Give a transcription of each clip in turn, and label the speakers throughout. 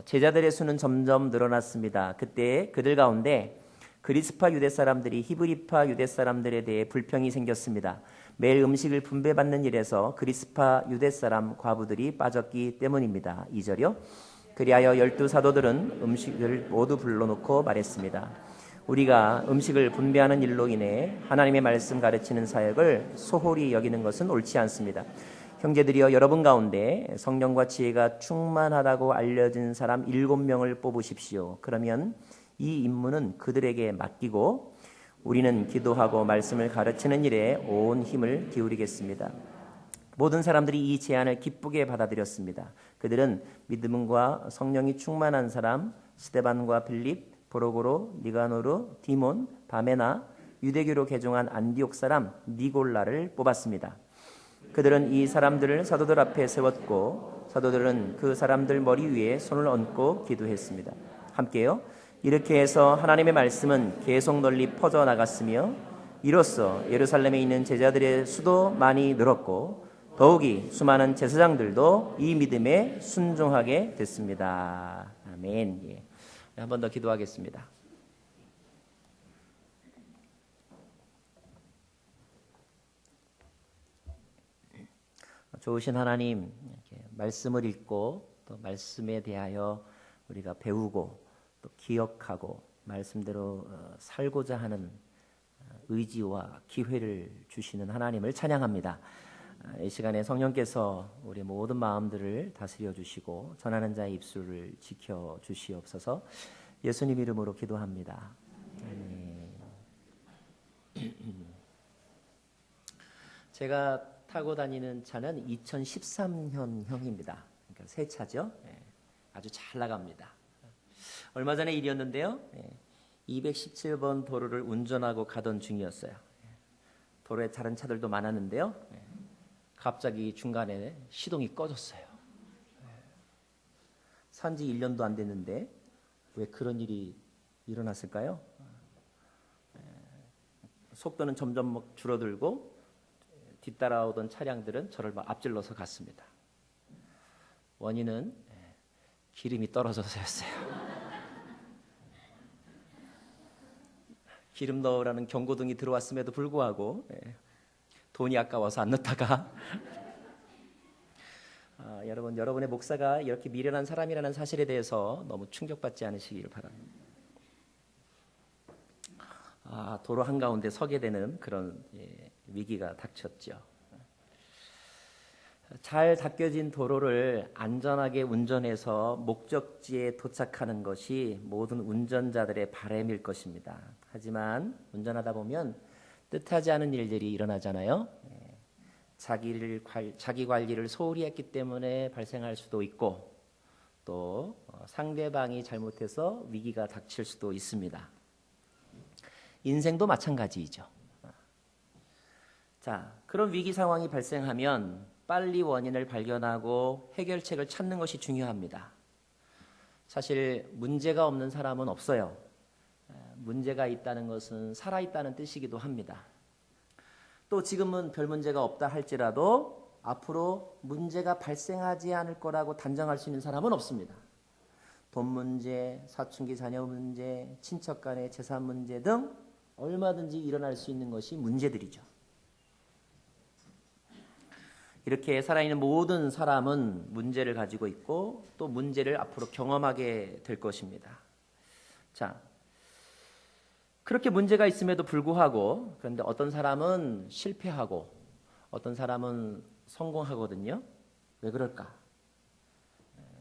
Speaker 1: 제자들의 수는 점점 늘어났습니다. 그때 그들 가운데 그리스파 유대 사람들이 히브리파 유대 사람들에 대해 불평이 생겼습니다. 매일 음식을 분배받는 일에서 그리스파 유대 사람 과부들이 빠졌기 때문입니다. 2절이요. 그리하여 12 사도들은 음식을 모두 불러놓고 말했습니다. 우리가 음식을 분배하는 일로 인해 하나님의 말씀 가르치는 사역을 소홀히 여기는 것은 옳지 않습니다. 형제들이여, 여러분 가운데 성령과 지혜가 충만하다고 알려진 사람 7명을 뽑으십시오. 그러면 이 임무는 그들에게 맡기고 우리는 기도하고 말씀을 가르치는 일에 온 힘을 기울이겠습니다. 모든 사람들이 이 제안을 기쁘게 받아들였습니다. 그들은 믿음과 성령이 충만한 사람 스데반과 빌립, 브로고로, 니가노르, 디몬, 바메나, 유대교로 개종한 안디옥 사람 니골라를 뽑았습니다. 그들은 이 사람들을 사도들 앞에 세웠고 사도들은 그 사람들 머리 위에 손을 얹고 기도했습니다. 함께요. 이렇게 해서 하나님의 말씀은 계속 널리 퍼져나갔으며 이로써 예루살렘에 있는 제자들의 수도 많이 늘었고 더욱이 수많은 제사장들도 이 믿음에 순종하게 됐습니다. 아멘. 예. 한 번 더 기도하겠습니다. 좋으신 하나님, 말씀을 읽고 또 말씀에 대하여 우리가 배우고 또 기억하고 말씀대로 살고자 하는 의지와 기회를 주시는 하나님을 찬양합니다. 이 시간에 성령께서 우리 모든 마음들을 다스려 주시고 전하는 자의 입술을 지켜 주시옵소서. 예수님 이름으로 기도합니다. 제가 타고 다니는 차는 2013년형입니다. 그러니까 새 차죠. 아주 잘 나갑니다. 얼마 전에 일이었는데요. 217번 도로를 운전하고 가던 중이었어요. 도로에 다른 차들도 많았는데요. 갑자기 중간에 시동이 꺼졌어요. 산지 1년도 안 됐는데 왜 그런 일이 일어났을까요? 속도는 점점 줄어들고 뒤따라오던 차량들은 저를 막 앞질러서 갔습니다. 원인은 기름이 떨어져서였어요. 기름 넣으라는 경고등이 들어왔음에도 불구하고 돈이 아까워서 안 넣다가 여러분, 여러분의 목사가 이렇게 미련한 사람이라는 사실에 대해서 너무 충격받지 않으시기를 바랍니다. 도로 한가운데 서게 되는 그런 위기가 닥쳤죠. 잘 닦여진 도로를 안전하게 운전해서 목적지에 도착하는 것이 모든 운전자들의 바람일 것입니다. 하지만 운전하다 보면 뜻하지 않은 일들이 일어나잖아요. 자기 관리를 소홀히 했기 때문에 발생할 수도 있고 또 상대방이 잘못해서 위기가 닥칠 수도 있습니다. 인생도 마찬가지이죠. 자, 그런 위기 상황이 발생하면 빨리 원인을 발견하고 해결책을 찾는 것이 중요합니다. 사실 문제가 없는 사람은 없어요. 문제가 있다는 것은 살아있다는 뜻이기도 합니다. 또 지금은 별 문제가 없다 할지라도 앞으로 문제가 발생하지 않을 거라고 단정할 수 있는 사람은 없습니다. 돈 문제, 사춘기 자녀 문제, 친척 간의 재산 문제 등 얼마든지 일어날 수 있는 것이 문제들이죠. 이렇게 살아있는 모든 사람은 문제를 가지고 있고 또 문제를 앞으로 경험하게 될 것입니다. 자, 그렇게 문제가 있음에도 불구하고 그런데 어떤 사람은 실패하고 어떤 사람은 성공하거든요. 왜 그럴까?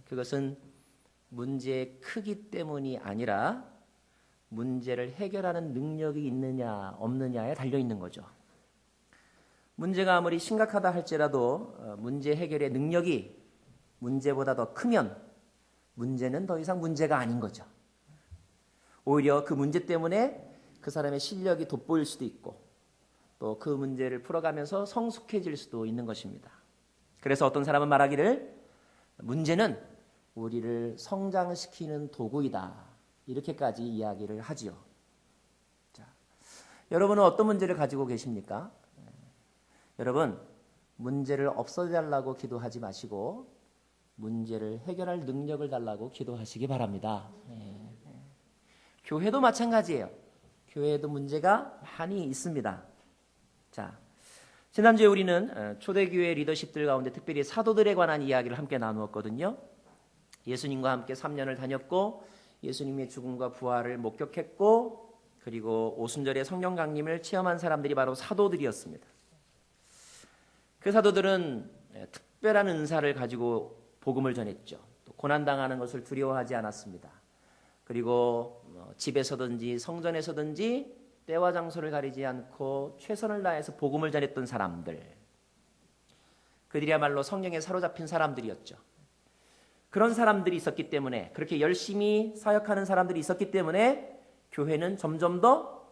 Speaker 1: 그것은 문제의 크기 때문이 아니라 문제를 해결하는 능력이 있느냐 없느냐에 달려있는 거죠. 문제가 아무리 심각하다 할지라도 문제 해결의 능력이 문제보다 더 크면 문제는 더 이상 문제가 아닌 거죠. 오히려 그 문제 때문에 그 사람의 실력이 돋보일 수도 있고 또 그 문제를 풀어가면서 성숙해질 수도 있는 것입니다. 그래서 어떤 사람은 말하기를 문제는 우리를 성장시키는 도구이다. 이렇게까지 이야기를 하지요. 자, 여러분은 어떤 문제를 가지고 계십니까? 여러분, 문제를 없애달라고 기도하지 마시고 문제를 해결할 능력을 달라고 기도하시기 바랍니다. 교회도 마찬가지예요. 교회에도 문제가 많이 있습니다. 자, 지난주에 우리는 초대교회 리더십들 가운데 특별히 사도들에 관한 이야기를 함께 나누었거든요. 예수님과 함께 3년을 다녔고 예수님의 죽음과 부활을 목격했고 그리고 오순절에 성령 강림을 체험한 사람들이 바로 사도들이었습니다. 그 사도들은 특별한 은사를 가지고 복음을 전했죠. 또 고난당하는 것을 두려워하지 않았습니다. 그리고 집에서든지 성전에서든지 때와 장소를 가리지 않고 최선을 다해서 복음을 전했던 사람들, 그들이야말로 성령에 사로잡힌 사람들이었죠. 그런 사람들이 있었기 때문에, 그렇게 열심히 사역하는 사람들이 있었기 때문에 교회는 점점 더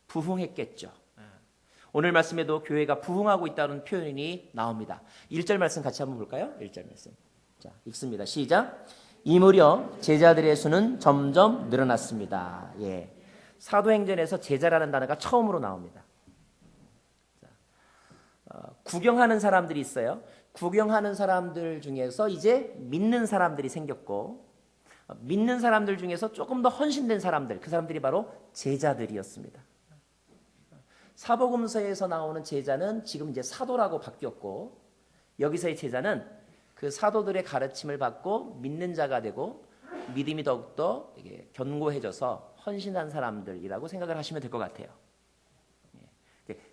Speaker 1: 부흥했겠죠. 오늘 말씀에도 교회가 부흥하고 있다는 표현이 나옵니다. 1절 말씀 같이 한번 볼까요? 1절 말씀. 자, 읽습니다. 시작. 이 무렵 제자들의 수는 점점 늘어났습니다. 예. 사도행전에서 제자라는 단어가 처음으로 나옵니다. 자, 구경하는 사람들이 있어요. 구경하는 사람들 중에서 이제 믿는 사람들이 생겼고, 믿는 사람들 중에서 조금 더 헌신된 사람들, 그 사람들이 바로 제자들이었습니다. 사복음서에서 나오는 제자는 지금 이제 사도라고 바뀌었고, 여기서의 제자는 그 사도들의 가르침을 받고 믿는 자가 되고 믿음이 더욱더 견고해져서 헌신한 사람들이라고 생각을 하시면 될 것 같아요.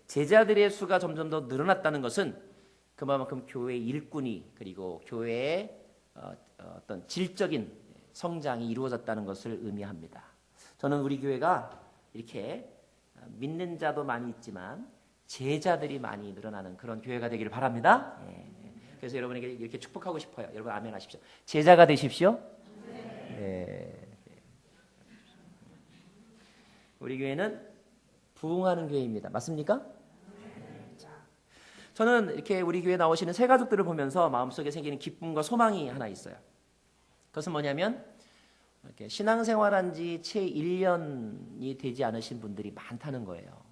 Speaker 1: 제자들의 수가 점점 더 늘어났다는 것은 그만큼 교회의 일꾼이 그리고 교회의 어떤 질적인 성장이 이루어졌다는 것을 의미합니다. 저는 우리 교회가 이렇게 믿는 자도 많이 있지만 제자들이 많이 늘어나는 그런 교회가 되기를 바랍니다. 그래서 여러분에게 이렇게 축복하고 싶어요. 여러분 아멘 하십시오. 제자가 되십시오. 네. 우리 교회는 부흥하는 교회입니다. 맞습니까? 자, 저는 이렇게 우리 교회에 나오시는 새 가족들을 보면서 마음속에 생기는 기쁨과 소망이 하나 있어요. 그것은 뭐냐면 이렇게 신앙생활한 지 채 1년이 되지 않으신 분들이 많다는 거예요.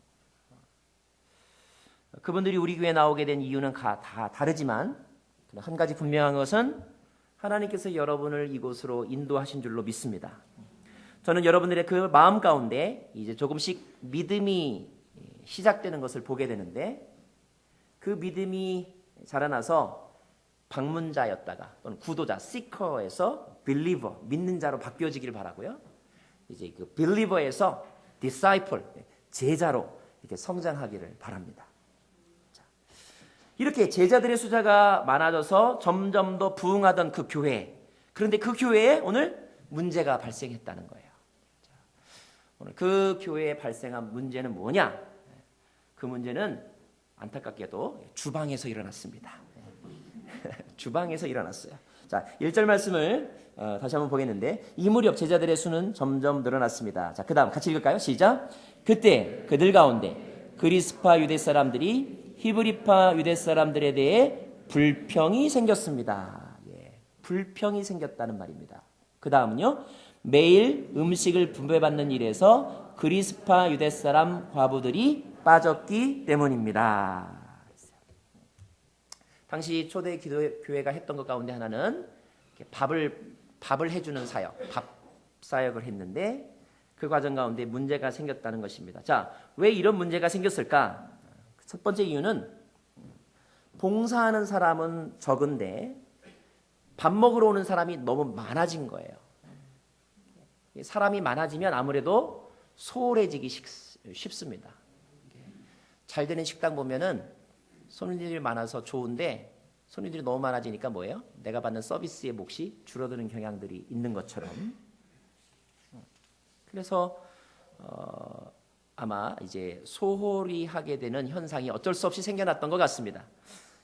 Speaker 1: 그분들이 우리 교회에 나오게 된 이유는 다 다르지만 한 가지 분명한 것은 하나님께서 여러분을 이곳으로 인도하신 줄로 믿습니다. 저는 여러분들의 그 마음 가운데 이제 조금씩 믿음이 시작되는 것을 보게 되는데, 그 믿음이 자라나서 방문자였다가 또는 구도자, seeker에서 believer, 믿는 자로 바뀌어지기를 바라고요. 이제 그 believer에서 disciple, 제자로 이렇게 성장하기를 바랍니다. 이렇게 제자들의 숫자가 많아져서 점점 더 부흥하던 그 교회, 그런데 그 교회에 오늘 문제가 발생했다는 거예요. 오늘 그 교회에 발생한 문제는 뭐냐? 그 문제는 안타깝게도 주방에서 일어났습니다. 주방에서 일어났어요. 자, 1절 말씀을 다시 한번 보겠는데, 이 무렵 제자들의 수는 점점 늘어났습니다. 자, 그 다음 같이 읽을까요? 시작. 그때 그들 가운데 그리스파 유대 사람들이 히브리파 유대 사람들에 대해 불평이 생겼습니다. 예, 불평이 생겼다는 말입니다. 그 다음은요, 매일 음식을 분배받는 일에서 그리스파 유대 사람 과부들이 빠졌기 때문입니다. 당시 초대 기도교회가 했던 것 가운데 하나는 밥을 해주는 사역, 밥 사역을 했는데 그 과정 가운데 문제가 생겼다는 것입니다. 자, 왜 이런 문제가 생겼을까? 첫 번째 이유는 봉사하는 사람은 적은데 밥 먹으러 오는 사람이 너무 많아진 거예요. 사람이 많아지면 아무래도 소홀해지기 쉽습니다. 잘 되는 식당 보면은 손님들이 많아서 좋은데 손님들이 너무 많아지니까 뭐예요? 내가 받는 서비스의 몫이 줄어드는 경향들이 있는 것처럼. 그래서 아마 이제 소홀히 하게 되는 현상이 어쩔 수 없이 생겨났던 것 같습니다.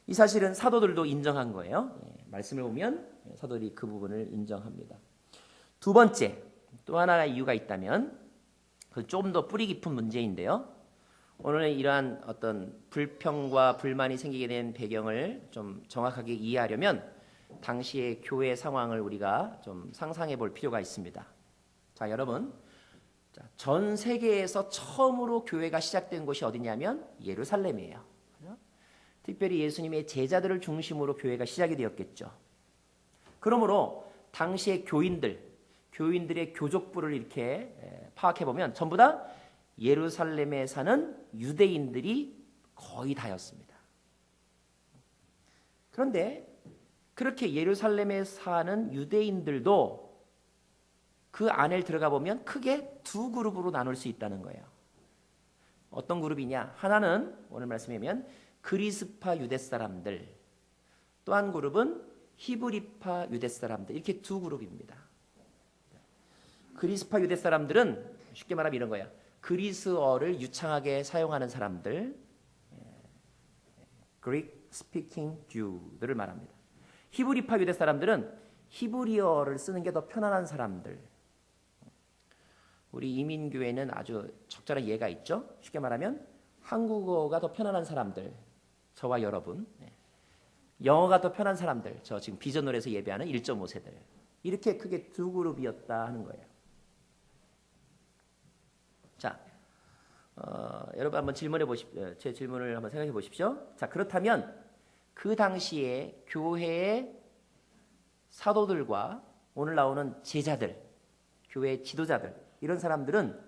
Speaker 1: 이 사실은 사도들도 인정한 거예요. 말씀을 보면 사도들이 그 부분을 인정합니다. 두 번째, 또 하나의 이유가 있다면 좀 더 뿌리 깊은 문제인데요. 오늘은 이러한 어떤 불평과 불만이 생기게 된 배경을 좀 정확하게 이해하려면 당시의 교회 상황을 우리가 좀 상상해 볼 필요가 있습니다. 자, 여러분, 전 세계에서 처음으로 교회가 시작된 곳이 어디냐면 그러므로 당시의 교인들의 교족부를 이렇게 파악해 보면 전부 다 예루살렘에 사는 유대인들이 거의 다였습니다. 그런데 그렇게 예루살렘에 사는 유대인들도 그 안에 들어가 보면 크게 두 그룹으로 나눌 수 있다는 거예요. 어떤 그룹이냐? 하나는 오늘 말씀이면 그리스파 유대 사람들, 또 한 그룹은 히브리파 유대 사람들, 이렇게 두 그룹입니다. 그리스파 유대 사람들은 쉽게 말하면 이런 거예요. 그리스어를 유창하게 사용하는 사람들, Greek speaking Jew들을 말합니다. 히브리파 유대 사람들은 히브리어를 쓰는 게 더 편안한 사람들. 우리 이민교회는 아주 적절한 예가 있죠. 쉽게 말하면 한국어가 더 편안한 사람들, 저와 여러분. 영어가 더 편한 사람들, 저 지금 비전홀에서 예배하는 1.5세들. 이렇게 크게 두 그룹이었다 하는 거예요. 자, 여러분 한번 질문해 보십시오. 제 질문을 한번 생각해 보십시오. 자, 그렇다면 그 당시에 교회의 사도들과 오늘 나오는 제자들, 교회의 지도자들, 이런 사람들은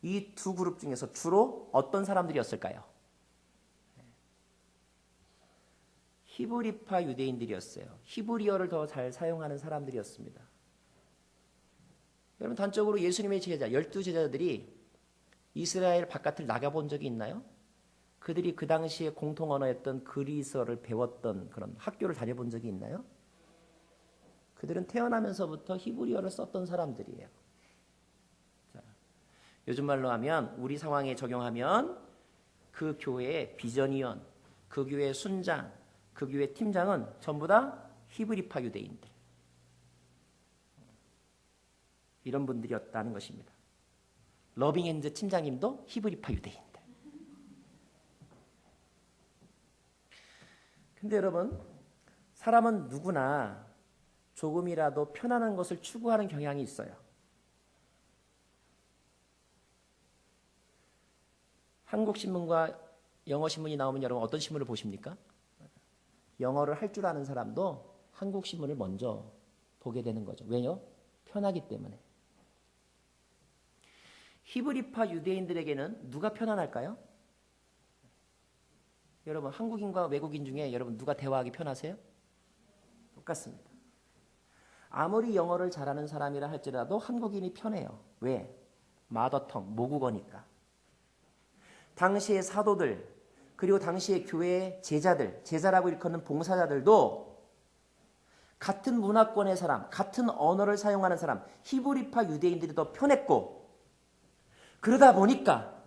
Speaker 1: 이 두 그룹 중에서 주로 어떤 사람들이었을까요? 히브리파 유대인들이었어요. 히브리어를 더 잘 사용하는 사람들이었습니다. 여러분 단적으로 예수님의 제자, 12제자들이 이스라엘 바깥을 나가본 적이 있나요? 그들이 그 당시에 공통 언어였던 그리스어를 배웠던 그런 학교를 다녀본 적이 있나요? 그들은 태어나면서부터 히브리어를 썼던 사람들이에요. 자, 요즘 말로 하면 우리 상황에 적용하면 그 교회의 비전위원, 그 교회의 순장, 그 교회 팀장은 전부 다 히브리파 유대인들. 이런 분들이었다는 것입니다. 러빙핸드 팀장님도 히브리파 유대인들. 근데 여러분, 사람은 누구나 조금이라도 편안한 것을 추구하는 경향이 있어요. 한국신문과 영어신문이 나오면 여러분 어떤 신문을 보십니까? 영어를 할 줄 아는 사람도 한국신문을 먼저 보게 되는 거죠. 왜요? 편하기 때문에. 히브리파 유대인들에게는 누가 편안할까요? 여러분 한국인과 외국인 중에 여러분 누가 대화하기 편하세요? 똑같습니다. 아무리 영어를 잘하는 사람이라 할지라도 한국인이 편해요. 왜? 마더텅, 모국어니까. 당시의 사도들, 그리고 당시의 교회의 제자들, 제자라고 일컫는 봉사자들도 같은 문화권의 사람, 같은 언어를 사용하는 사람, 히브리파 유대인들이 더 편했고, 그러다 보니까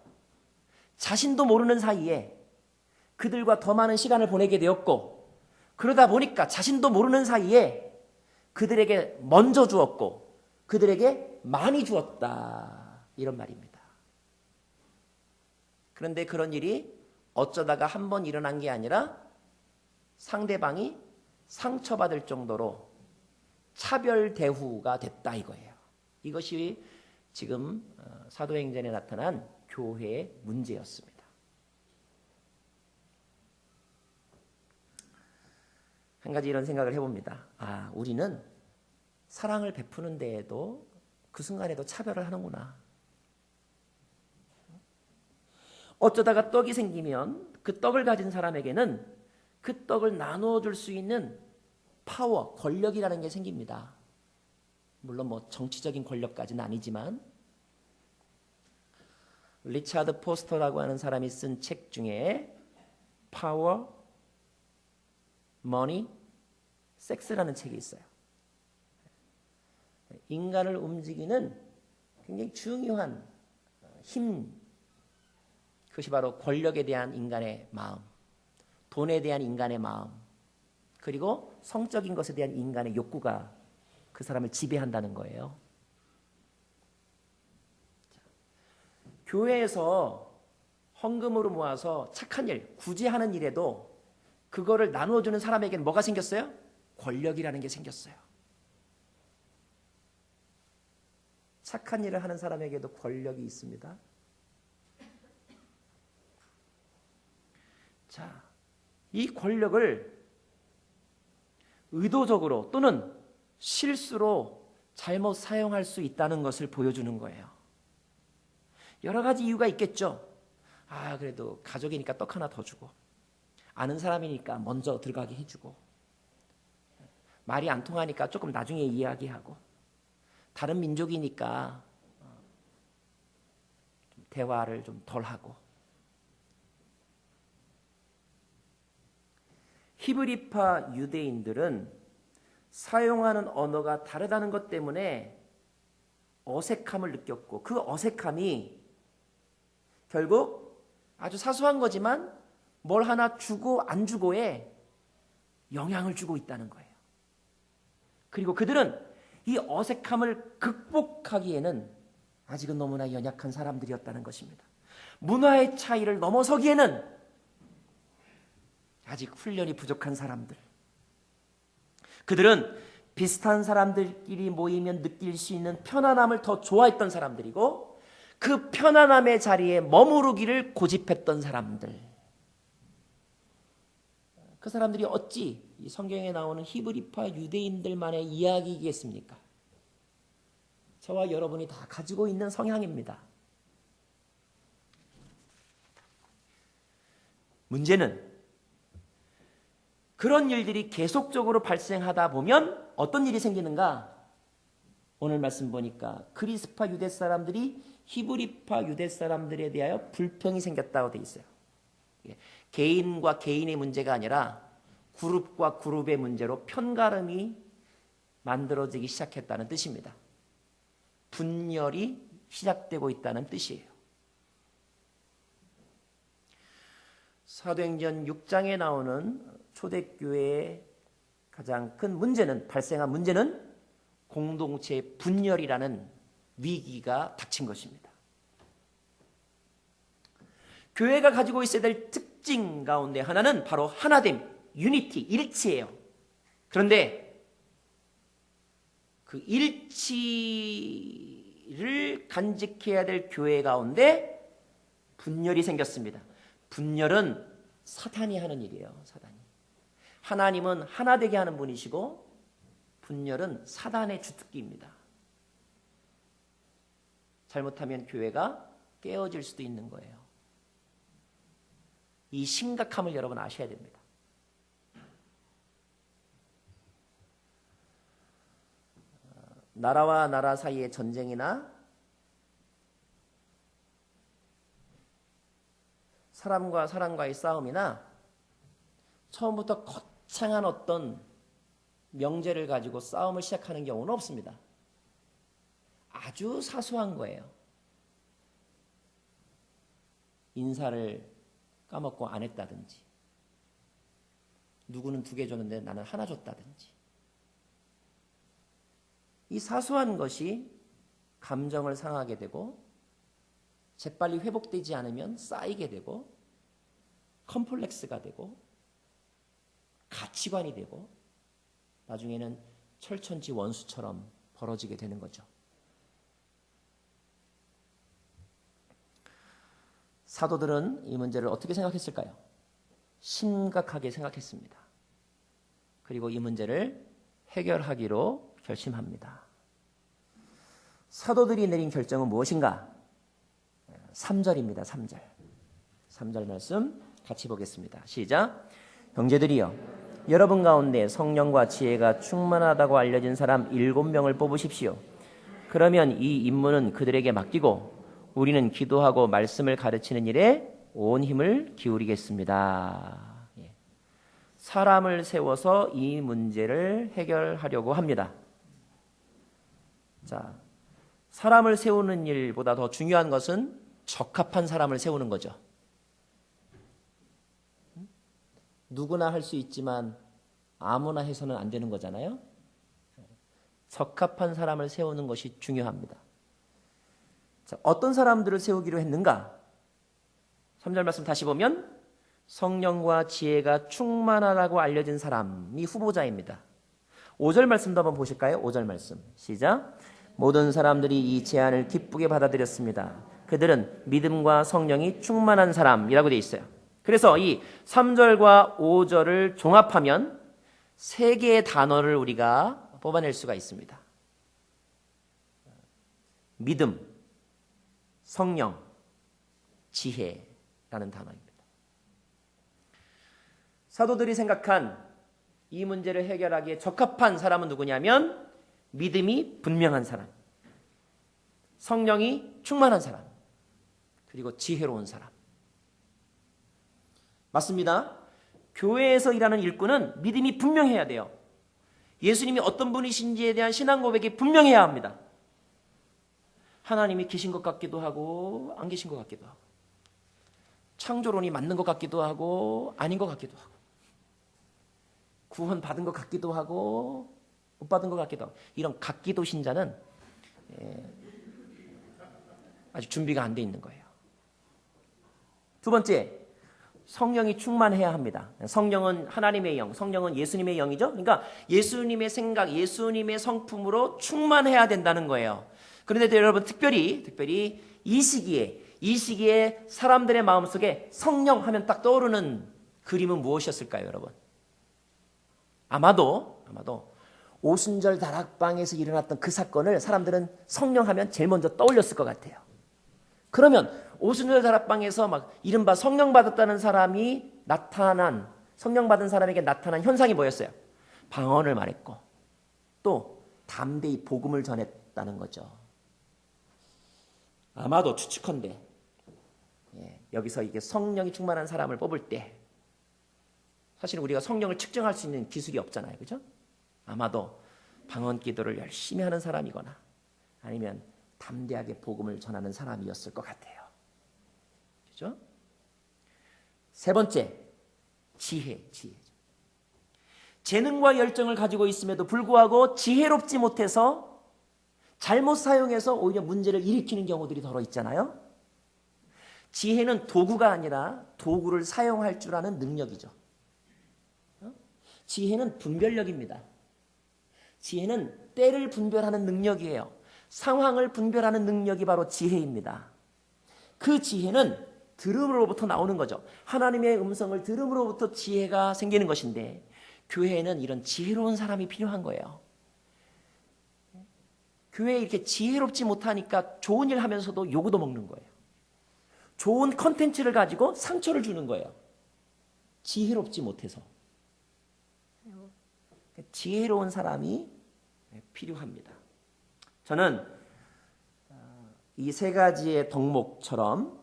Speaker 1: 자신도 모르는 사이에 그들과 더 많은 시간을 보내게 되었고, 그러다 보니까 자신도 모르는 사이에 그들에게 먼저 주었고, 그들에게 많이 주었다. 이런 말입니다. 그런데 그런 일이 어쩌다가 한 번 일어난 게 아니라 상대방이 상처받을 정도로 차별 대우가 됐다 이거예요. 이것이 지금 사도행전에 나타난 교회의 문제였습니다. 한 가지 이런 생각을 해봅니다. 아, 우리는 사랑을 베푸는 데에도 그 순간에도 차별을 하는구나. 어쩌다가 떡이 생기면 그 떡을 가진 사람에게는 그 떡을 나누어 줄 수 있는 파워, 권력이라는 게 생깁니다. 물론 뭐 정치적인 권력까지는 아니지만 리차드 포스터라고 하는 사람이 쓴 책 중에 파워, 머니, 섹스라는 책이 있어요. 인간을 움직이는 굉장히 중요한 힘, 그것이 바로 권력에 대한 인간의 마음, 돈에 대한 인간의 마음, 그리고 성적인 것에 대한 인간의 욕구가 그 사람을 지배한다는 거예요. 교회에서 헌금으로 모아서 착한 일, 구제하는 일에도 그거를 나누어주는 사람에게는 뭐가 생겼어요? 권력이라는 게 생겼어요. 착한 일을 하는 사람에게도 권력이 있습니다. 자, 이 권력을 의도적으로 또는 실수로 잘못 사용할 수 있다는 것을 보여주는 거예요. 여러 가지 이유가 있겠죠. 그래도 가족이니까 떡 하나 더 주고, 아는 사람이니까 먼저 들어가게 해주고, 말이 안 통하니까 조금 나중에 이야기하고, 다른 민족이니까 대화를 좀 덜 하고. 히브리파 유대인들은 사용하는 언어가 다르다는 것 때문에 어색함을 느꼈고, 그 어색함이 결국 아주 사소한 거지만 뭘 하나 주고 안 주고에 영향을 주고 있다는 거예요. 그리고 그들은 이 어색함을 극복하기에는 아직은 너무나 연약한 사람들이었다는 것입니다. 문화의 차이를 넘어서기에는 아직 훈련이 부족한 사람들. 그들은 비슷한 사람들끼리 모이면 느낄 수 있는 편안함을 더 좋아했던 사람들이고, 그 편안함의 자리에 머무르기를 고집했던 사람들. 그 사람들이 어찌 이 성경에 나오는 히브리파 유대인들만의 이야기이겠습니까? 저와 여러분이 다 가지고 있는 성향입니다. 문제는 그런 일들이 계속적으로 발생하다 보면 어떤 일이 생기는가? 오늘 말씀 보니까 그리스파 유대 사람들이 히브리파 유대 사람들에 대하여 불평이 생겼다고 돼 있어요. 개인과 개인의 문제가 아니라 그룹과 그룹의 문제로 편가름이 만들어지기 시작했다는 뜻입니다. 분열이 시작되고 있다는 뜻이에요. 사도행전 6장에 나오는 초대교회의 가장 큰 문제는, 발생한 문제는 공동체의 분열이라는 위기가 닥친 것입니다. 교회가 가지고 있어야 될 특징 가운데 하나는 바로 하나됨, 유니티, 일치예요. 그런데 그 일치를 간직해야 될 교회 가운데 분열이 생겼습니다. 분열은 사탄이 하는 일이에요. 사탄이. 하나님은 하나 되게 하는 분이시고, 분열은 사단의 주특기입니다. 잘못하면 교회가 깨어질 수도 있는 거예요. 이 심각함을 여러분 아셔야 됩니다. 나라와 나라 사이의 전쟁이나 사람과 사람과의 싸움이나 처음부터 거창한 어떤 명제를 가지고 싸움을 시작하는 경우는 없습니다. 아주 사소한 거예요. 인사를 까먹고 안 했다든지, 누구는 2개 줬는데 나는 하나 줬다든지, 이 사소한 것이 감정을 상하게 되고 재빨리 회복되지 않으면 쌓이게 되고 컴플렉스가 되고 가치관이 되고 나중에는 철천지 원수처럼 벌어지게 되는 거죠. 사도들은 이 문제를 어떻게 생각했을까요? 심각하게 생각했습니다. 그리고 이 문제를 해결하기로 결심합니다. 사도들이 내린 결정은 무엇인가? 3절입니다. 3절. 3절 말씀 같이 보겠습니다. 시작. 형제들이여, 여러분 가운데 성령과 지혜가 충만하다고 알려진 사람 7명을 뽑으십시오. 그러면 이 임무는 그들에게 맡기고 우리는 기도하고 말씀을 가르치는 일에 온 힘을 기울이겠습니다. 사람을 세워서 이 문제를 해결하려고 합니다. 자, 사람을 세우는 일보다 더 중요한 것은 적합한 사람을 세우는 거죠. 누구나 할 수 있지만 아무나 해서는 안 되는 거잖아요. 적합한 사람을 세우는 것이 중요합니다. 자, 어떤 사람들을 세우기로 했는가? 3절 말씀 다시 보면 성령과 지혜가 충만하다고 알려진 사람이 후보자입니다. 5절 말씀도 한번 보실까요? 5절 말씀 시작. 모든 사람들이 이 제안을 기쁘게 받아들였습니다. 그들은 믿음과 성령이 충만한 사람이라고 되어 있어요. 그래서 이 3절과 5절을 종합하면 3개의 단어를 우리가 뽑아낼 수가 있습니다. 믿음, 성령, 지혜라는 단어입니다. 사도들이 생각한 이 문제를 해결하기에 적합한 사람은 누구냐면 믿음이 분명한 사람, 성령이 충만한 사람, 그리고 지혜로운 사람. 맞습니다. 교회에서 일하는 일꾼은 믿음이 분명해야 돼요. 예수님이 어떤 분이신지에 대한 신앙 고백이 분명해야 합니다. 하나님이 계신 것 같기도 하고 안 계신 것 같기도 하고, 창조론이 맞는 것 같기도 하고 아닌 것 같기도 하고, 구원 받은 것 같기도 하고 못 받은 것 같기도 하고, 이런 같기도 신자는 아직 준비가 안 돼 있는 거예요. 두 번째, 성령이 충만해야 합니다. 성령은 하나님의 영, 성령은 예수님의 영이죠. 그러니까 예수님의 생각, 예수님의 성품으로 충만해야 된다는 거예요. 그런데 여러분 특별히 이 시기에 사람들의 마음속에 성령 하면 딱 떠오르는 그림은 무엇이었을까요, 여러분? 아마도 오순절 다락방에서 일어났던 그 사건을 사람들은 성령 하면 제일 먼저 떠올렸을 것 같아요. 그러면 오순절 다락방에서 막 이른바 성령 받았다는 사람이 성령 받은 사람에게 나타난 현상이 뭐였어요? 방언을 말했고 또 담대히 복음을 전했다는 거죠. 아마도 추측컨대 여기서 이게 성령이 충만한 사람을 뽑을 때 사실 우리가 성령을 측정할 수 있는 기술이 없잖아요. 그죠? 아마도 방언 기도를 열심히 하는 사람이거나 아니면 담대하게 복음을 전하는 사람이었을 것 같아요. 그죠? 세 번째, 지혜. 재능과 열정을 가지고 있음에도 불구하고 지혜롭지 못해서 잘못 사용해서 오히려 문제를 일으키는 경우들이 더러 있잖아요. 지혜는 도구가 아니라 도구를 사용할 줄 아는 능력이죠. 지혜는 분별력입니다. 지혜는 때를 분별하는 능력이에요. 상황을 분별하는 능력이 바로 지혜입니다. 그 지혜는 들음으로부터 나오는 거죠. 하나님의 음성을 들음으로부터 지혜가 생기는 것인데 교회에는 이런 지혜로운 사람이 필요한 거예요. 교회에 이렇게 지혜롭지 못하니까 좋은 일 하면서도 요구도 먹는 거예요. 좋은 컨텐츠를 가지고 상처를 주는 거예요. 지혜롭지 못해서. 지혜로운 사람이 필요합니다. 저는 이 세 가지의 덕목처럼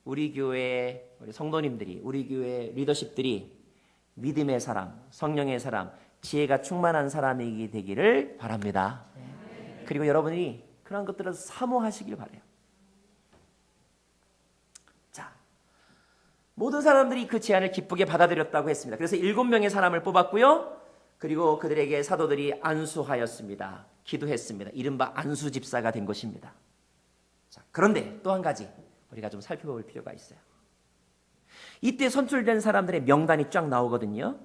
Speaker 1: 우리 교회 우리 성도님들이, 우리 교회 리더십들이 믿음의 사람, 성령의 사람, 지혜가 충만한 사람이 되기를 바랍니다. 그리고 여러분이 그런 것들을 사모하시길 바라요. 자, 모든 사람들이 그 제안을 기쁘게 받아들였다고 했습니다. 그래서 7명의 사람을 뽑았고요. 그리고 그들에게 사도들이 안수하였습니다. 기도했습니다. 이른바 안수집사가 된 것입니다. 자, 그런데 또 한 가지 우리가 좀 살펴볼 필요가 있어요. 이때 선출된 사람들의 명단이 쫙 나오거든요.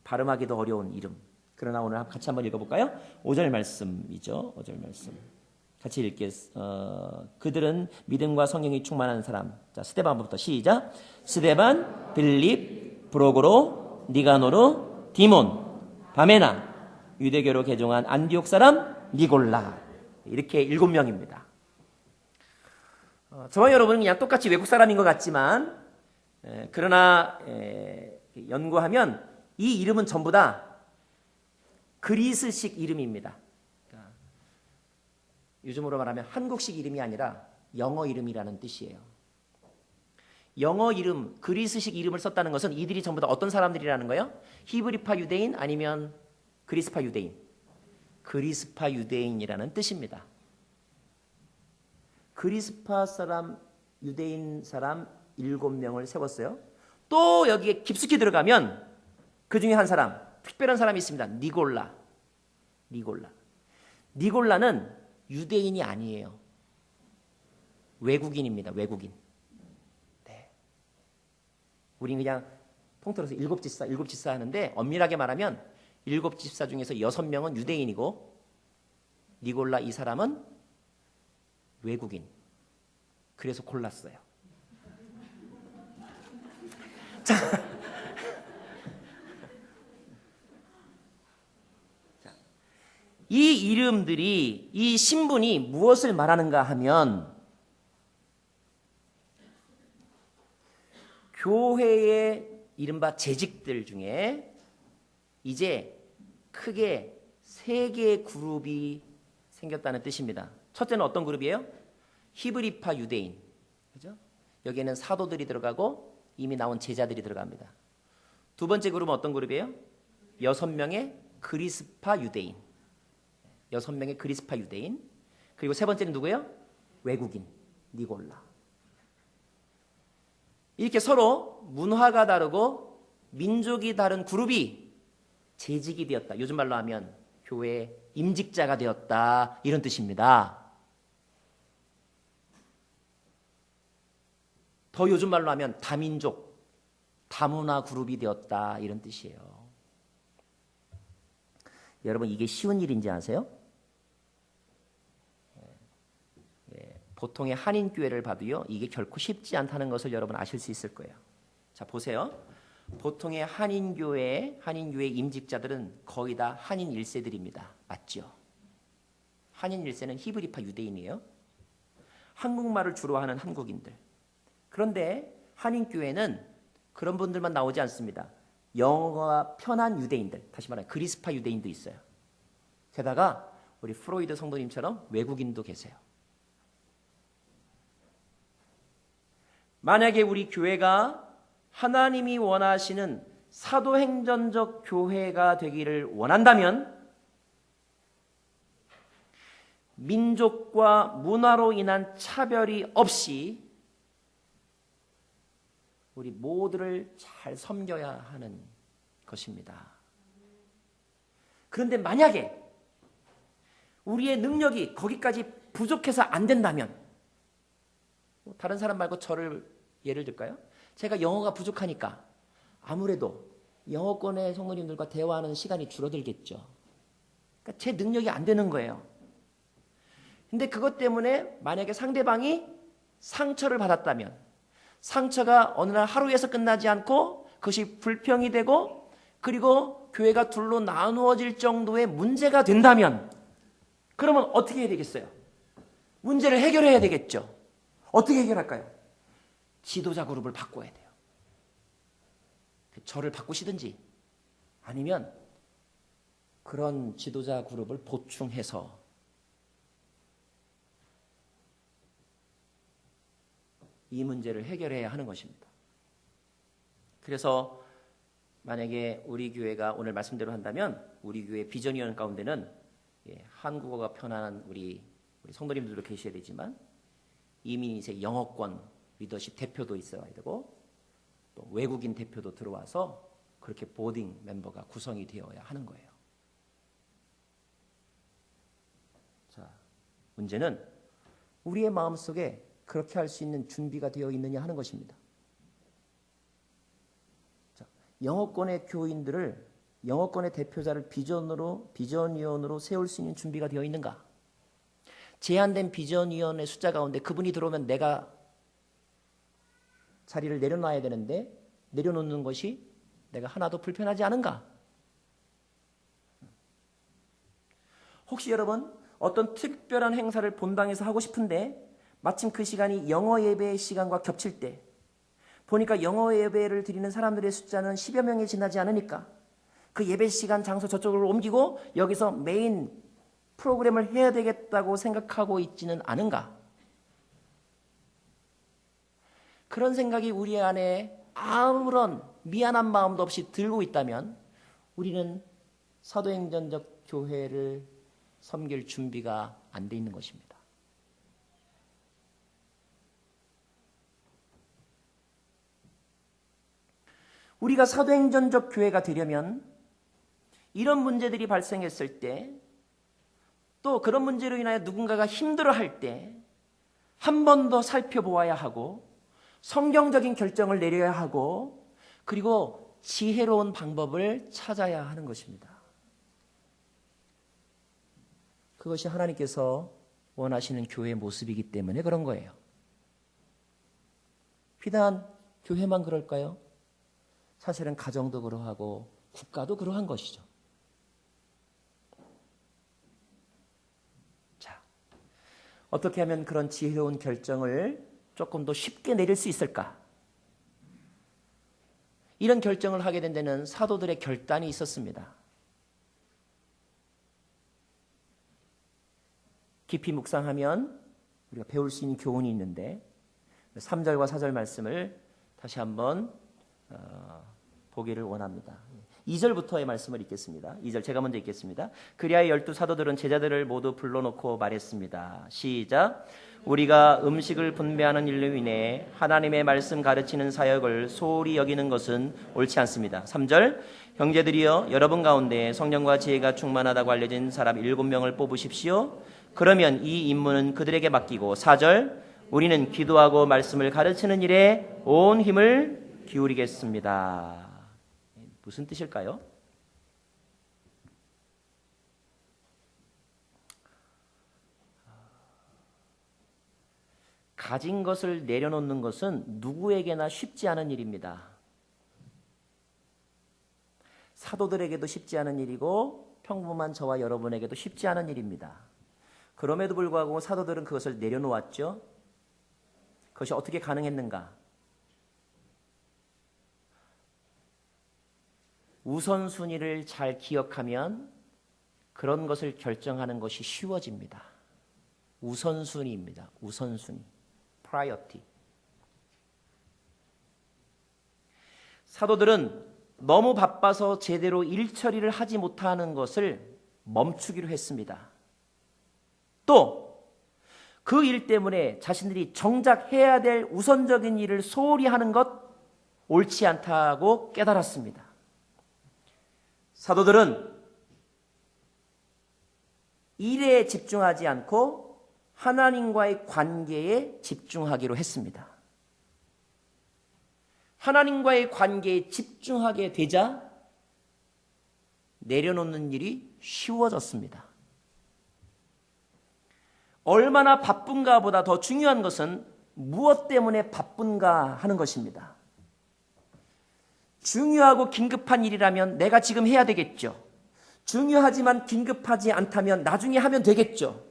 Speaker 1: 발음하기도 어려운 이름. 그러나 오늘 같이 한번 읽어볼까요? 5절 말씀이죠. 5절 말씀. 같이 읽겠습니다. 그들은 믿음과 성령이 충만한 사람. 자, 스데반부터 시작. 스데반, 빌립, 브로고로, 니가노르, 디몬, 바메나, 유대교로 개종한 안디옥 사람 니골라. 이렇게 7명입니다. 저와 여러분은 그냥 똑같이 외국 사람인 것 같지만 그러나 연구하면 이 이름은 전부 다 그리스식 이름입니다. 그러니까 요즘으로 말하면 한국식 이름이 아니라 영어 이름이라는 뜻이에요. 영어 이름, 그리스식 이름을 썼다는 것은 이들이 전부 다 어떤 사람들이라는 거예요? 히브리파 유대인 아니면 그리스파 유대인? 그리스파 유대인이라는 뜻입니다. 그리스파 사람, 유대인 사람 7명을 세웠어요. 또 여기에 깊숙이 들어가면 그 중에 한 사람, 특별한 사람이 있습니다. 니골라는 유대인이 아니에요. 외국인입니다. 외국인. 네. 우린 그냥 통틀어서 7집사 하는데 엄밀하게 말하면 7집사 중에서 6명은 유대인이고 니골라 이 사람은 외국인. 그래서 골랐어요. 자, 이 이름들이, 이 신분이 무엇을 말하는가 하면 교회의 이른바 재직들 중에 이제 크게 세 개의 그룹이 생겼다는 뜻입니다. 첫째는 어떤 그룹이에요? 히브리파 유대인. 그죠? 여기에는 사도들이 들어가고 이미 나온 제자들이 들어갑니다. 두 번째 그룹은 어떤 그룹이에요? 6명의 그리스파 유대인. 6명의 그리스파 유대인. 그리고 세 번째는 누구예요? 외국인, 니골라. 이렇게 서로 문화가 다르고 민족이 다른 그룹이 재직이 되었다. 요즘 말로 하면 교회의 임직자가 되었다. 이런 뜻입니다. 더 요즘 말로 하면 다민족, 다문화 그룹이 되었다. 이런 뜻이에요. 여러분 이게 쉬운 일인지 아세요? 보통의 한인교회를 봐도요. 이게 결코 쉽지 않다는 것을 여러분 아실 수 있을 거예요. 자 보세요. 보통의 한인교회 임직자들은 거의 다 한인 1세들입니다. 맞죠? 한인 1세는 히브리파 유대인이에요. 한국말을 주로 하는 한국인들. 그런데 한인교회는 그런 분들만 나오지 않습니다. 영어가 편한 유대인들, 다시 말하면 그리스파 유대인도 있어요. 게다가 우리 프로이드 성도님처럼 외국인도 계세요. 만약에 우리 교회가 하나님이 원하시는 사도행전적 교회가 되기를 원한다면 민족과 문화로 인한 차별이 없이 우리 모두를 잘 섬겨야 하는 것입니다. 그런데 만약에 우리의 능력이 거기까지 부족해서 안 된다면 다른 사람 말고 저를 예를 들까요? 제가 영어가 부족하니까 아무래도 영어권의 성도님들과 대화하는 시간이 줄어들겠죠. 그러니까 제 능력이 안 되는 거예요. 근데 그것 때문에 만약에 상대방이 상처를 받았다면 상처가 어느 날 하루에서 끝나지 않고 그것이 불평이 되고 그리고 교회가 둘로 나누어질 정도의 문제가 된다면 그러면 어떻게 해야 되겠어요? 문제를 해결해야 되겠죠. 어떻게 해결할까요? 지도자 그룹을 바꿔야 돼요. 저를 바꾸시든지 아니면 그런 지도자 그룹을 보충해서 이 문제를 해결해야 하는 것입니다. 그래서 만약에 우리 교회가 오늘 말씀대로 한다면 우리 교회 비전위원 가운데는 한국어가 편한 우리 성도님들도 계셔야 되지만 이민인세 영어권 리더십 대표도 있어야 되고 또 외국인 대표도 들어와서 그렇게 보딩 멤버가 구성이 되어야 하는 거예요. 자, 문제는 우리의 마음속에 그렇게 할 수 있는 준비가 되어 있느냐 하는 것입니다. 자, 영어권의 교인들을 영어권의 대표자를 비전위원으로 세울 수 있는 준비가 되어 있는가? 제한된 비전위원의 숫자 가운데 그분이 들어오면 내가 자리를 내려놔야 되는데 내려놓는 것이 내가 하나도 불편하지 않은가? 혹시 여러분 어떤 특별한 행사를 본당에서 하고 싶은데 마침 그 시간이 영어 예배의 시간과 겹칠 때 보니까 영어 예배를 드리는 사람들의 숫자는 10여 명이 지나지 않으니까 그 예배 시간 장소 저쪽으로 옮기고 여기서 메인 프로그램을 해야 되겠다고 생각하고 있지는 않은가? 그런 생각이 우리 안에 아무런 미안한 마음도 없이 들고 있다면 우리는 사도행전적 교회를 섬길 준비가 안 돼 있는 것입니다. 우리가 사도행전적 교회가 되려면 이런 문제들이 발생했을 때 또 그런 문제로 인하여 누군가가 힘들어할 때 한 번 더 살펴보아야 하고 성경적인 결정을 내려야 하고 그리고 지혜로운 방법을 찾아야 하는 것입니다. 그것이 하나님께서 원하시는 교회의 모습이기 때문에 그런 거예요. 비단 교회만 그럴까요? 사실은 가정도 그러하고 국가도 그러한 것이죠. 어떻게 하면 그런 지혜로운 결정을 조금 더 쉽게 내릴 수 있을까? 이런 결정을 하게 된 데는 사도들의 결단이 있었습니다. 깊이 묵상하면 우리가 배울 수 있는 교훈이 있는데 3절과 4절 말씀을 다시 한번 보기를 원합니다. 2절부터의 말씀을 읽겠습니다. 2절 제가 먼저 읽겠습니다. 그리하여 12 사도들은 제자들을 모두 불러놓고 말했습니다. 시작. 우리가 음식을 분배하는 일로 인해 하나님의 말씀 가르치는 사역을 소홀히 여기는 것은 옳지 않습니다. 3절 형제들이여 여러분 가운데 성령과 지혜가 충만하다고 알려진 사람 7명을 뽑으십시오. 그러면 이 임무는 그들에게 맡기고 4절 우리는 기도하고 말씀을 가르치는 일에 온 힘을 기울이겠습니다. 무슨 뜻일까요? 가진 것을 내려놓는 것은 누구에게나 쉽지 않은 일입니다. 사도들에게도 쉽지 않은 일이고 평범한 저와 여러분에게도 쉽지 않은 일입니다. 그럼에도 불구하고 사도들은 그것을 내려놓았죠. 그것이 어떻게 가능했는가? 우선순위를 잘 기억하면 그런 것을 결정하는 것이 쉬워집니다. 우선순위입니다. 우선순위. priority. 사도들은 너무 바빠서 제대로 일 처리를 하지 못하는 것을 멈추기로 했습니다. 또 그 일 때문에 자신들이 정작 해야 될 우선적인 일을 소홀히 하는 것 옳지 않다고 깨달았습니다. 사도들은 일에 집중하지 않고 하나님과의 관계에 집중하기로 했습니다. 하나님과의 관계에 집중하게 되자 내려놓는 일이 쉬워졌습니다. 얼마나 바쁜가 보다 더 중요한 것은 무엇 때문에 바쁜가 하는 것입니다. 중요하고 긴급한 일이라면 내가 지금 해야 되겠죠. 중요하지만 긴급하지 않다면 나중에 하면 되겠죠.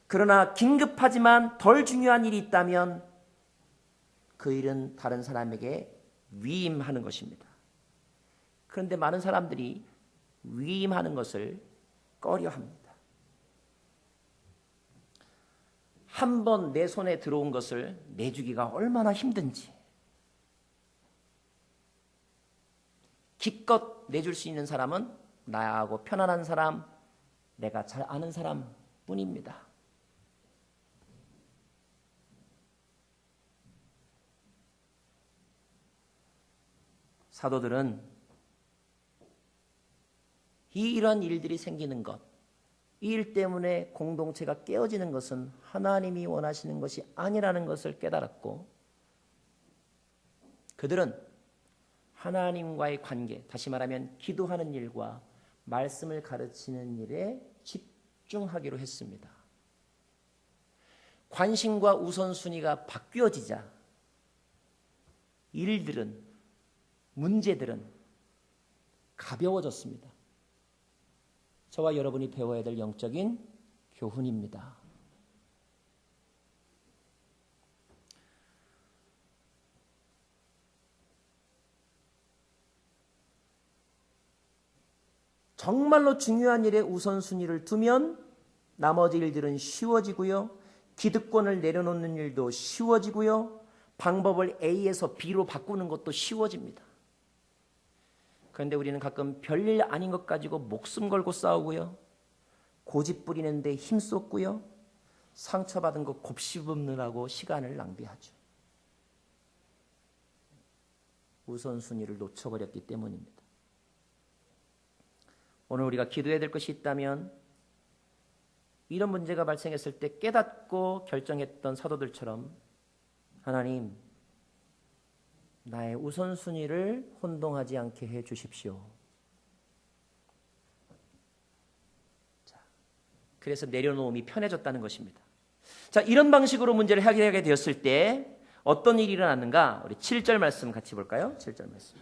Speaker 1: 그러나 긴급하지만 덜 중요한 일이 있다면 그 일은 다른 사람에게 위임하는 것입니다. 그런데 많은 사람들이 위임하는 것을 꺼려합니다. 한 번 내 손에 들어온 것을 내주기가 얼마나 힘든지 기껏 내줄 수 있는 사람은 나하고 편안한 사람, 내가 잘 아는 사람뿐입니다. 사도들은 이런 일들이 생기는 것, 이 일 때문에 공동체가 깨어지는 것은 하나님이 원하시는 것이 아니라는 것을 깨달았고 그들은 하나님과의 관계, 다시 말하면 기도하는 일과 말씀을 가르치는 일에 집중하기로 했습니다. 관심과 우선순위가 바뀌어지자 일들은, 문제들은 가벼워졌습니다. 저와 여러분이 배워야 될 영적인 교훈입니다. 정말로 중요한 일에 우선순위를 두면 나머지 일들은 쉬워지고요. 기득권을 내려놓는 일도 쉬워지고요. 방법을 A에서 B로 바꾸는 것도 쉬워집니다. 그런데 우리는 가끔 별일 아닌 것 가지고 목숨 걸고 싸우고요. 고집 부리는데 힘쏟고요. 상처받은 거 곱씹느라고 시간을 낭비하죠. 우선순위를 놓쳐버렸기 때문입니다. 오늘 우리가 기도해야 될 것이 있다면 이런 문제가 발생했을 때 깨닫고 결정했던 사도들처럼 하나님, 나의 우선순위를 혼동하지 않게 해 주십시오. 자, 그래서 내려놓음이 편해졌다는 것입니다. 자, 이런 방식으로 문제를 해결하게 되었을 때 어떤 일이 일어났는가? 우리 7절 말씀 같이 볼까요? 7절 말씀.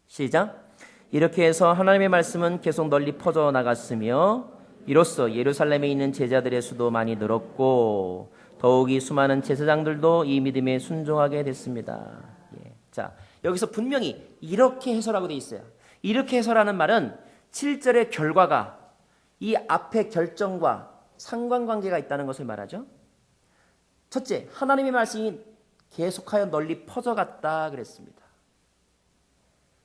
Speaker 1: 시작. 이렇게 해서 하나님의 말씀은 계속 널리 퍼져 나갔으며 이로써 예루살렘에 있는 제자들의 수도 많이 늘었고 더욱이 수많은 제사장들도 이 믿음에 순종하게 됐습니다. 예. 자, 여기서 분명히 이렇게 해설하고 돼 있어요. 이렇게 해설하는 말은 7절의 결과가 이 앞의 결정과 상관관계가 있다는 것을 말하죠. 첫째, 하나님의 말씀이 계속하여 널리 퍼져갔다 그랬습니다.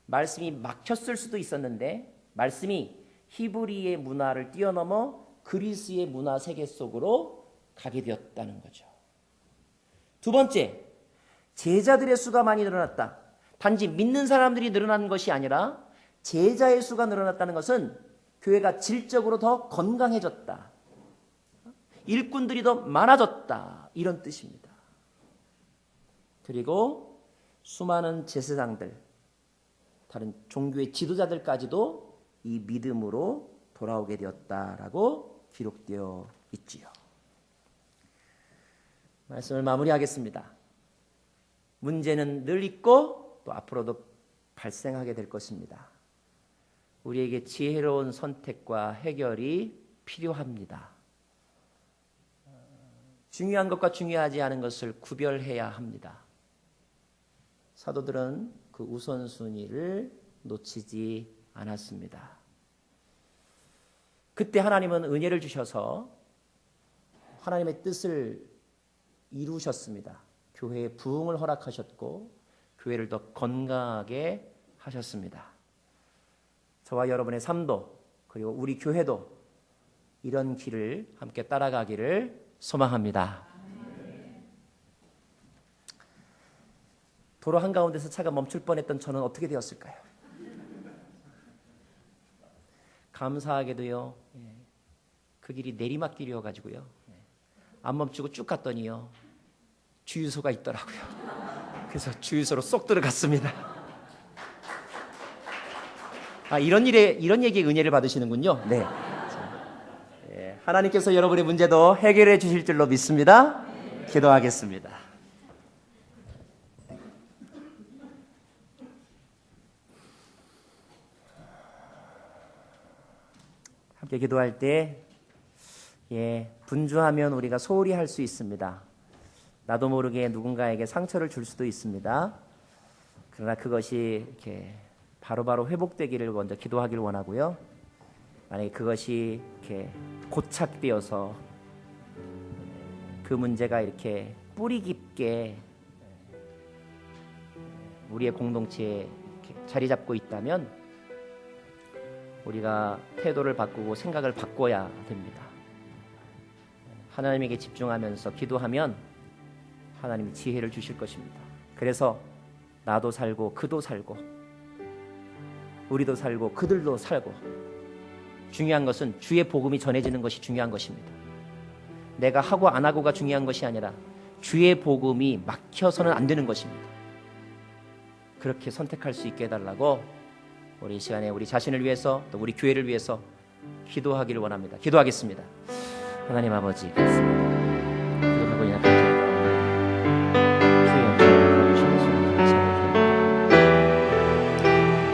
Speaker 1: 말씀이 막혔을 수도 있었는데 말씀이 히브리의 문화를 뛰어넘어 그리스의 문화 세계 속으로 가게 되었다는 거죠. 두 번째, 제자들의 수가 많이 늘어났다. 단지 믿는 사람들이 늘어난 것이 아니라 제자의 수가 늘어났다는 것은 교회가 질적으로 더 건강해졌다. 일꾼들이 더 많아졌다. 이런 뜻입니다. 그리고 수많은 제사장들, 다른 종교의 지도자들까지도 이 믿음으로 돌아오게 되었다라고 기록되어 있지요. 말씀을 마무리하겠습니다. 문제는 늘 있고 또 앞으로도 발생하게 될 것입니다. 우리에게 지혜로운 선택과 해결이 필요합니다. 중요한 것과 중요하지 않은 것을 구별해야 합니다. 사도들은 그 우선순위를 놓치지 않았습니다. 그때 하나님은 은혜를 주셔서 하나님의 뜻을 이루셨습니다. 교회의 부흥을 허락하셨고 교회를 더 건강하게 하셨습니다. 저와 여러분의 삶도 그리고 우리 교회도 이런 길을 함께 따라가기를 소망합니다. 도로 한가운데서 차가 멈출 뻔했던 저는 어떻게 되었을까요? 감사하게도요, 그 길이 내리막길이어가지고요, 안 멈추고 쭉 갔더니요, 주유소가 있더라고요. 그래서 주유소로 쏙 들어갔습니다. 아, 이런 얘기에 은혜를 받으시는군요. 네. 하나님께서 여러분의 문제도 해결해 주실 줄로 믿습니다. 기도하겠습니다. 함께 기도할 때 분주하면 우리가 소홀히 할 수 있습니다. 나도 모르게 누군가에게 상처를 줄 수도 있습니다. 그러나 그것이 이렇게 바로바로 회복되기를 먼저 기도하기를 원하고요. 만약에 그것이 이렇게 고착되어서 그 문제가 이렇게 뿌리 깊게 우리의 공동체에 이렇게 자리 잡고 있다면 우리가 태도를 바꾸고 생각을 바꿔야 됩니다. 하나님에게 집중하면서 기도하면 하나님이 지혜를 주실 것입니다. 그래서 나도 살고 그도 살고 우리도 살고 그들도 살고, 중요한 것은 주의 복음이 전해지는 것이 중요한 것입니다. 내가 하고 안 하고가 중요한 것이 아니라 주의 복음이 막혀서는 안 되는 것입니다. 그렇게 선택할 수 있게 해달라고 우리 이 시간에 우리 자신을 위해서 또 우리 교회를 위해서 기도하기를 원합니다. 기도하겠습니다. 하나님 아버지, 기도하고 있는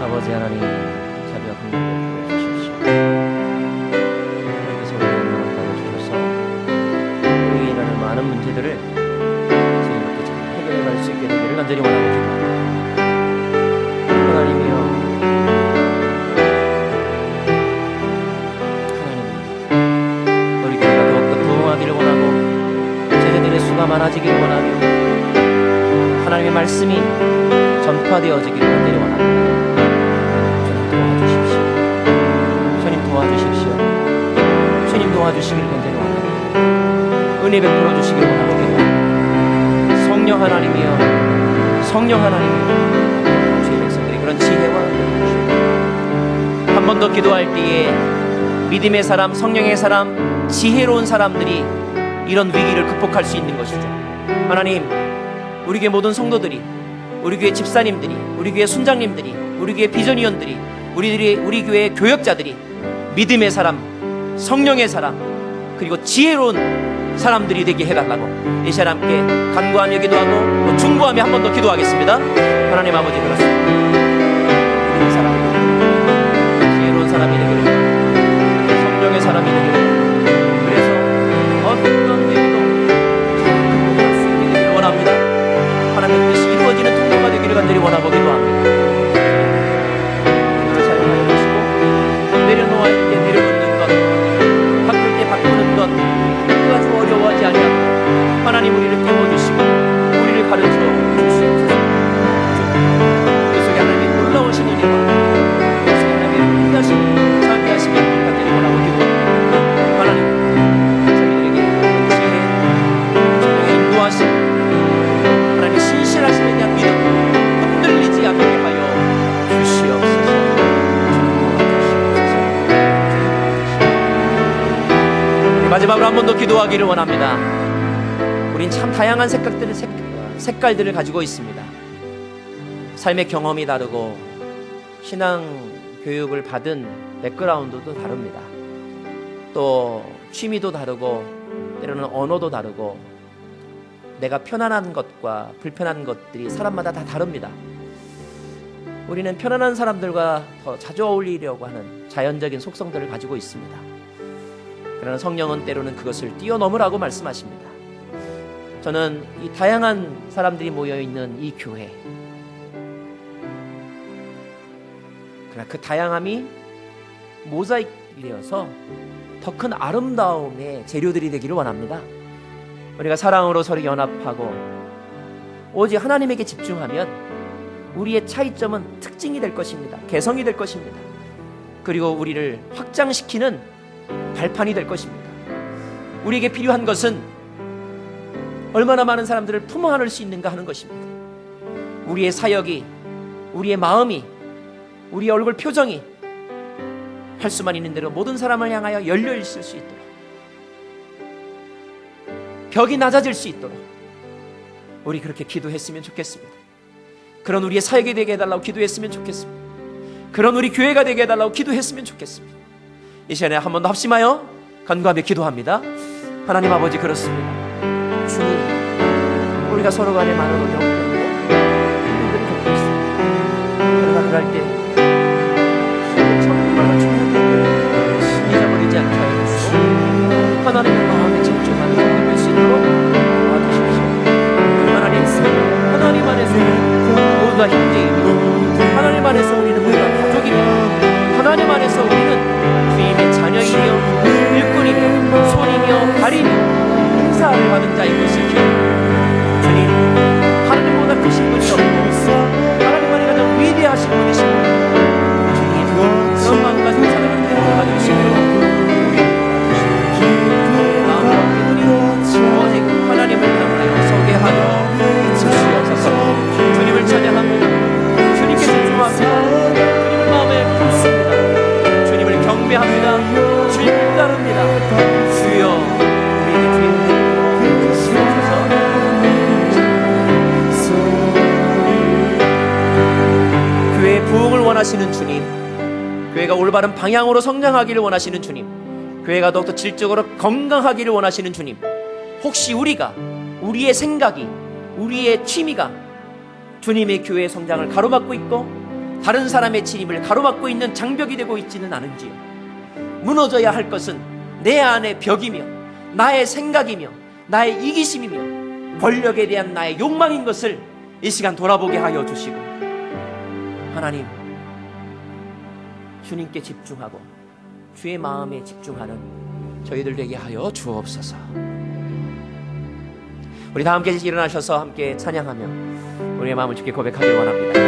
Speaker 1: 아버지 하나님, 자비와 긍휼을 주십시오. 하나님께서 우리의 영광을 받아주셔서 우리에게 일어나는 많은 문제들을 주님께 잘 해결해갈 수 있게 되기를 간절히 원하고 기도합니다. 하나님이여, 하나님, 우리 교회가 더욱더 부흥하기를 원하고 제자들의 수가 많아지기를 원하며 하나님의 말씀이 전파되어지기를 간절히 원합니다. 도와주십시오. 주님 도와주시길 간절히 원합니다. 은혜 베풀어 주시길 원하고 기도합니다. 성령 하나님이여, 성령 하나님이여, 주의 백성들이 그런 지혜와 은혜를 주시고 한 번 더 기도할 때에 믿음의 사람, 성령의 사람, 지혜로운 사람들이 이런 위기를 극복할 수 있는 것이죠. 하나님, 우리 교회 모든 성도들이, 우리 교회 집사님들이, 우리 교회 순장님들이, 우리 교회 비전위원들이, 우리 교회 교역자들이 믿음의 사람, 성령의 사람, 그리고 지혜로운 사람들이 되게 해달라고 이 시간 함께 간구하며 기도하고 또 중보하며 한 번 더 기도하겠습니다. 하나님 아버지, 그렇습니다. 믿음의 사람, 지혜로운 사람이 되기를, 성령의 사람이 되기를 우리를 깨워주시고 우리를 가르쳐 주시옵소서. 그 속에 하나님의 놀라우신 은혜와 그 속에 하나님의 인하심을 자비하심을 받기를 원하고 기도합니다. 하나님, 저희들에게 성령의 인도하심, 하나님의 신실하심에 대한 믿음 흔들리지 않게 하여 주시옵소서. 마지막으로 한 번 더 기도하기를 원합니다. 우린 참 다양한 색깔들을 가지고 있습니다. 삶의 경험이 다르고 신앙 교육을 받은 백그라운드도 다릅니다. 또 취미도 다르고 때로는 언어도 다르고 내가 편안한 것과 불편한 것들이 사람마다 다 다릅니다. 우리는 편안한 사람들과 더 자주 어울리려고 하는 자연적인 속성들을 가지고 있습니다. 그러나 성령은 때로는 그것을 뛰어넘으라고 말씀하십니다. 저는 이 다양한 사람들이 모여있는 이 교회, 그러나 그 다양함이 모자이크되어서 더 큰 아름다움의 재료들이 되기를 원합니다. 우리가 사랑으로 서로 연합하고 오직 하나님에게 집중하면 우리의 차이점은 특징이 될 것입니다. 개성이 될 것입니다. 그리고 우리를 확장시키는 발판이 될 것입니다. 우리에게 필요한 것은 얼마나 많은 사람들을 품어 안을 수 있는가 하는 것입니다. 우리의 사역이, 우리의 마음이, 우리의 얼굴 표정이 할 수만 있는 대로 모든 사람을 향하여 열려 있을 수 있도록, 벽이 낮아질 수 있도록 우리 그렇게 기도했으면 좋겠습니다. 그런 우리의 사역이 되게 해달라고 기도했으면 좋겠습니다. 그런 우리 교회가 되게 해달라고 기도했으면 좋겠습니다. 이 시간에 한 번 더 합심하여 간구하며 기도합니다. 하나님 아버지, 그렇습니다. 주님, 우리가 서로 간에 많은 어려움 때문에 힘들이 겪고 있습니다. 그러나 그럴 때 정말 중요한 잊어버리지 않게 하여 주시고 하나님의 마음에 집중하는 힘이 될 수 있도록 도와주십시오. 하나님 안에서 모두가 형제이며 하나님 안에서 우리는 모두가 가족이며 하나님 안에서 우리는 주님의 자녀이며 일꾼이며 손이며 발이며 인사를 받은 자인 것을 기억합니다. 주님, 하나님보다 크신 분이 없고 하나님만이 가장 위대하신 분이시고 주님, 그런 마음과 사랑하는 대로 받으시고 하나님을 향하여 서게 하여 주시옵소서. 주님을 찬양합니다. 주님께 집중합니다. 주님을 마음에 품습니다. 주님을 경배합니다. 주님을 따릅니다. 주여, 우리에게 주님을 주시옵소서. 교회의 부흥을 원하시는 주님, 교회가 올바른 방향으로 성장하기를 원하시는 주님, 교회가 더욱더 질적으로 건강하기를 원하시는 주님, 혹시 우리가, 우리의 생각이, 우리의 취미가 주님의 교회의 성장을 가로막고 있고 다른 사람의 진입을 가로막고 있는 장벽이 되고 있지는 않은지요? 무너져야 할 것은 내 안의 벽이며 나의 생각이며 나의 이기심이며 권력에 대한 나의 욕망인 것을 이 시간 돌아보게 하여 주시고, 하나님, 주님께 집중하고 주의 마음에 집중하는 저희들 되게 하여 주옵소서. 우리 다 함께 일어나셔서 함께 찬양하며 우리의 마음을 주께 고백하길 원합니다.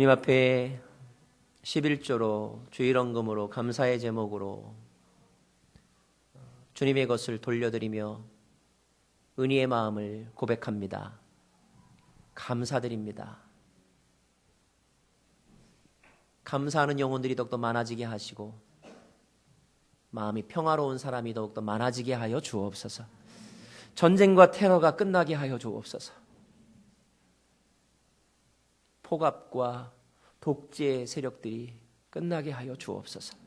Speaker 1: 주님 앞에 11조로 주일헌금으로 감사의 제목으로 주님의 것을 돌려드리며 은혜의 마음을 고백합니다. 감사드립니다. 감사하는 영혼들이 더욱더 많아지게 하시고 마음이 평화로운 사람이 더욱더 많아지게 하여 주옵소서. 전쟁과 테러가 끝나게 하여 주옵소서. 폭압과 독재 세력들이 끝나게 하여 주옵소서.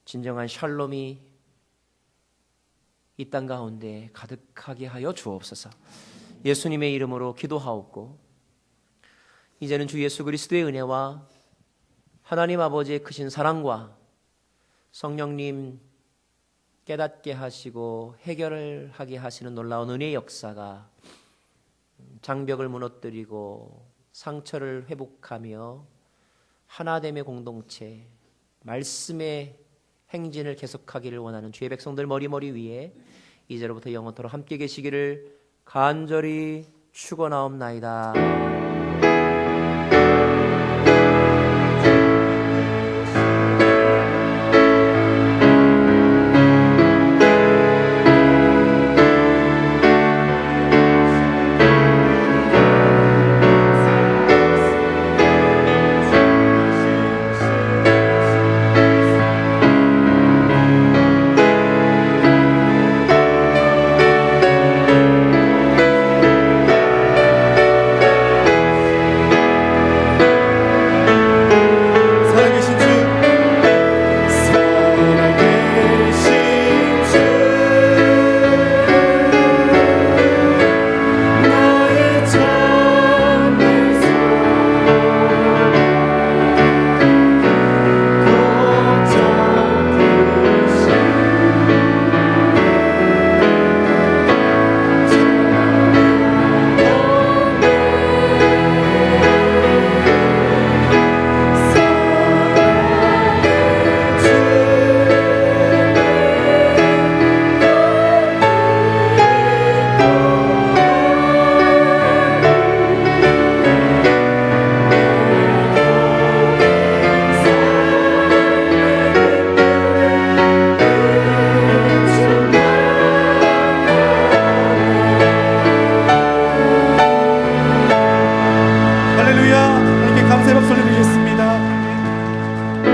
Speaker 1: 진정한 샬롬이 이 땅 가운데 가득하게 하여 주옵소서. 예수님의 이름으로 기도하옵고 이제는 주 예수 그리스도의 은혜와 하나님 아버지의 크신 사랑과 성령님 깨닫게 하시고 해결을 하게 하시는 놀라운 은혜의 역사가 장벽을 무너뜨리고 상처를 회복하며 하나됨의 공동체, 말씀의 행진을 계속하기를 원하는 주의 백성들 머리머리 위에 이제로부터 영원토록 함께 계시기를 간절히 축원하옵나이다.